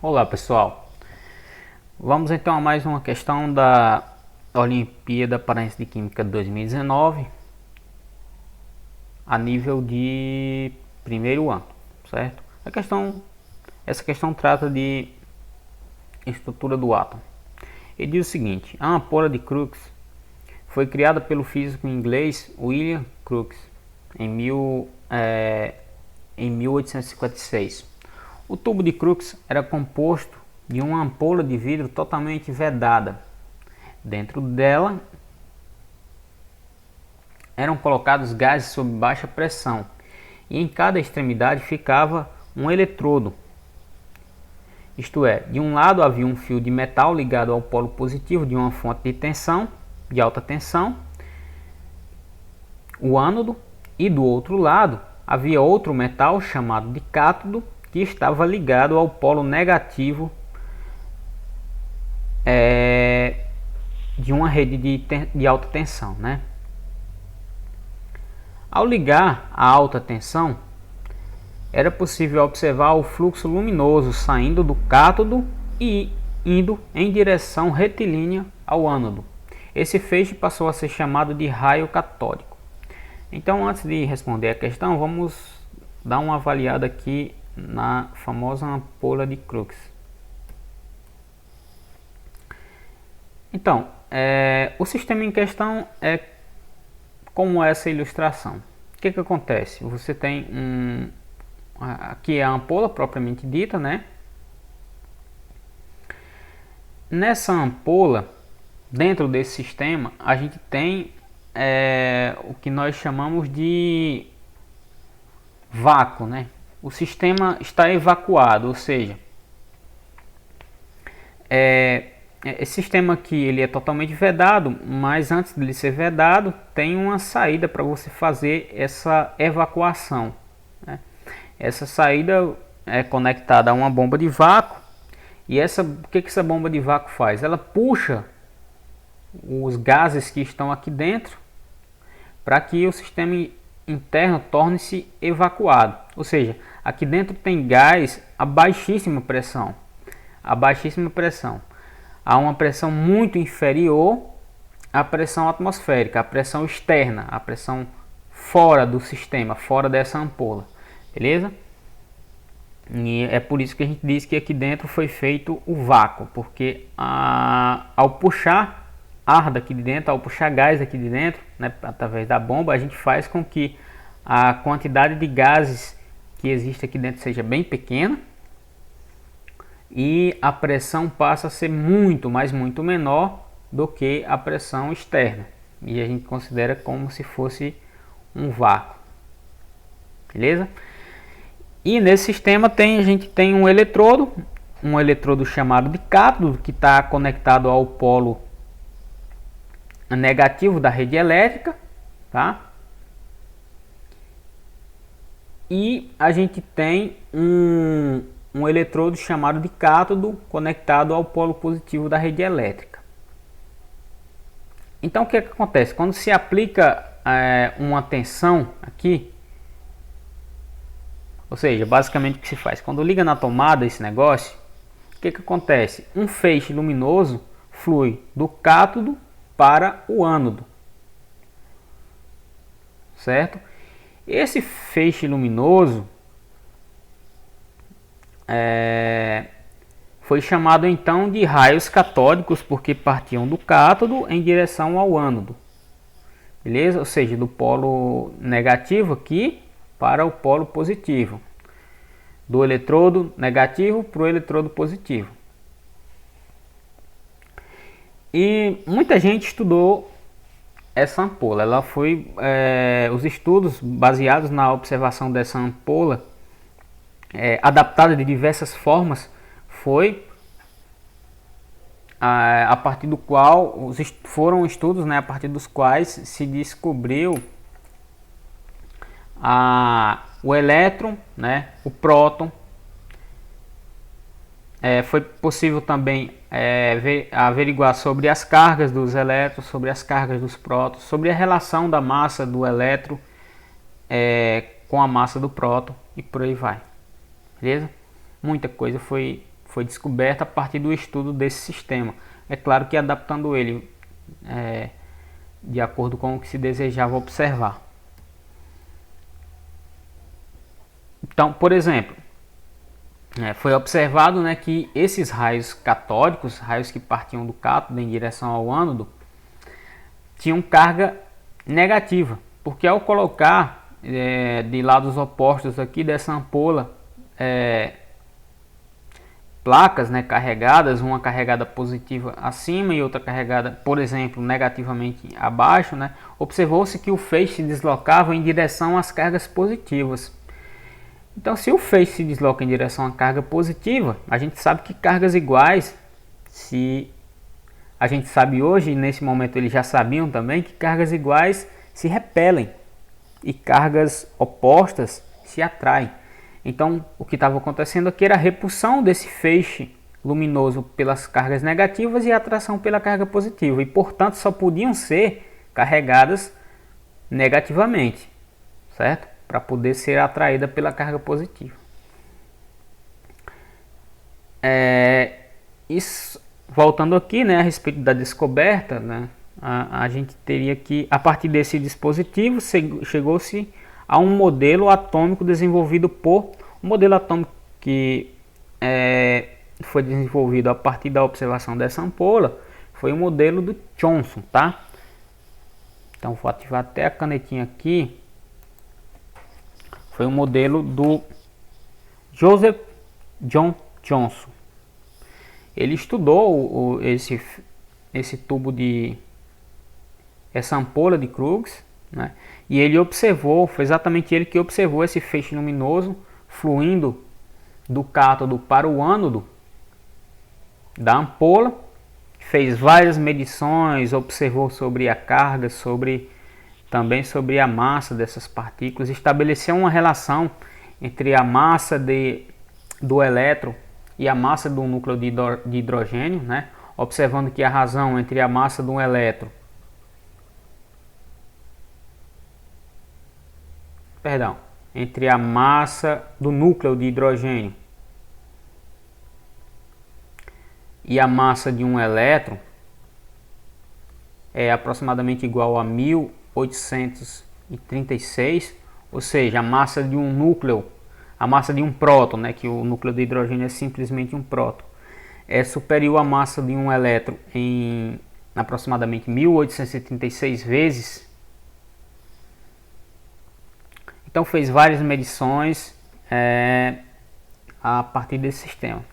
Olá pessoal, vamos então a mais uma questão da Olimpíada Paraense de Química 2019 a nível de primeiro ano, certo? Essa questão trata de estrutura do átomo. Ele diz o seguinte: a ampola de Crookes foi criada pelo físico inglês William Crookes em 1856. O tubo de Crookes era composto de uma ampola de vidro totalmente vedada. Dentro dela eram colocados gases sob baixa pressão e em cada extremidade ficava um eletrodo. Isto é, de um lado havia um fio de metal ligado ao polo positivo de uma fonte de tensão, de alta tensão, o ânodo, e do outro lado havia outro metal chamado de cátodo que estava ligado ao polo negativo de uma rede de alta tensão, né? Ao ligar a alta tensão, era possível observar o fluxo luminoso saindo do cátodo e indo em direção retilínea ao ânodo. Esse feixe passou a ser chamado de raio catódico. Então, antes de responder a questão, vamos dar uma avaliada aqui na famosa ampola de Crookes. Então, o sistema em questão é como essa ilustração. O que acontece? Você tem aqui é a ampola propriamente dita, né? Nessa ampola, dentro desse sistema, a gente tem o que nós chamamos de vácuo, né? O sistema está evacuado, ou seja, esse sistema aqui ele é totalmente vedado, mas antes de ele ser vedado tem uma saída para você fazer essa evacuação, né? Essa saída é conectada a uma bomba de vácuo e o que essa bomba de vácuo faz? Ela puxa os gases que estão aqui dentro para que o sistema interno torne-se evacuado, ou seja, aqui dentro tem gás a baixíssima pressão. Há uma pressão muito inferior à pressão atmosférica, a pressão externa, a pressão fora do sistema, fora dessa ampola, beleza? E é por isso que a gente diz que aqui dentro foi feito o vácuo, porque ao puxar ar daqui de dentro, ao puxar gás aqui de dentro, né, através da bomba, a gente faz com que a quantidade de gases que existe aqui dentro seja bem pequena e a pressão passa a ser muito menor do que a pressão externa, e a gente considera como se fosse um vácuo, beleza? E nesse sistema a gente tem um eletrodo chamado de cátodo, que está conectado ao polo negativo da rede elétrica, tá? E a gente tem um eletrodo chamado de cátodo conectado ao polo positivo da rede elétrica. Então o que acontece? Quando se aplica uma tensão aqui, ou seja, basicamente o que se faz? Quando liga na tomada esse negócio, o que acontece? Um feixe luminoso flui do cátodo para o ânodo, certo? Esse feixe luminoso foi chamado então de raios catódicos, porque partiam do cátodo em direção ao ânodo, beleza? Ou seja, do polo negativo aqui para o polo positivo, do eletrodo negativo para o eletrodo positivo. E muita gente estudou essa ampola. Ela foi os estudos baseados na observação dessa ampola, adaptada de diversas formas, foi a partir do qual foram estudos, né, a partir dos quais se descobriu o elétron, né, o próton. Foi possível também averiguar sobre as cargas dos elétrons, sobre as cargas dos prótons, sobre a relação da massa do elétron com a massa do próton e por aí vai, beleza? Muita coisa foi foi descoberta a partir do estudo desse sistema. É claro que adaptando ele de acordo com o que se desejava observar. Então, por exemplo, foi observado, né, que esses raios catódicos, raios que partiam do cátodo em direção ao ânodo, tinham carga negativa, porque ao colocar de lados opostos aqui dessa ampola placas, né, carregadas, uma carregada positiva acima e outra carregada, por exemplo, negativamente abaixo, né, observou-se que o feixe se deslocava em direção às cargas positivas. Então, se o feixe se desloca em direção à carga positiva, a gente sabe que cargas iguais, se a gente sabe hoje, e nesse momento eles já sabiam também, que cargas iguais se repelem e cargas opostas se atraem. Então, o que estava acontecendo aqui era a repulsão desse feixe luminoso pelas cargas negativas e a atração pela carga positiva, e portanto só podiam ser carregadas negativamente, certo? Para poder ser atraída pela carga positiva. Isso, voltando aqui, né, a respeito da descoberta, né, a gente teria que, a partir desse dispositivo, chegou-se a um modelo atômico desenvolvido por um modelo atômico que foi desenvolvido a partir da observação dessa ampola, foi o modelo do Thomson, tá? Então vou ativar até a canetinha aqui. Foi um modelo do Joseph John Thomson. Ele estudou esse tubo essa ampola de Crookes, né? E ele observou, foi exatamente ele que observou esse feixe luminoso fluindo do cátodo para o ânodo da ampola, fez várias medições, observou sobre a carga, também sobre a massa dessas partículas, estabeleceu uma relação entre a massa do elétron e a massa do núcleo de hidrogênio, né? Observando que a razão entre a massa do elétron, entre a massa do núcleo de hidrogênio e a massa de um elétron é aproximadamente igual a 1836, ou seja, a massa de um núcleo, a massa de um próton, né, que o núcleo de hidrogênio é simplesmente um próton, é superior à massa de um elétron em aproximadamente 1836 vezes. Então fez várias medições a partir desse sistema.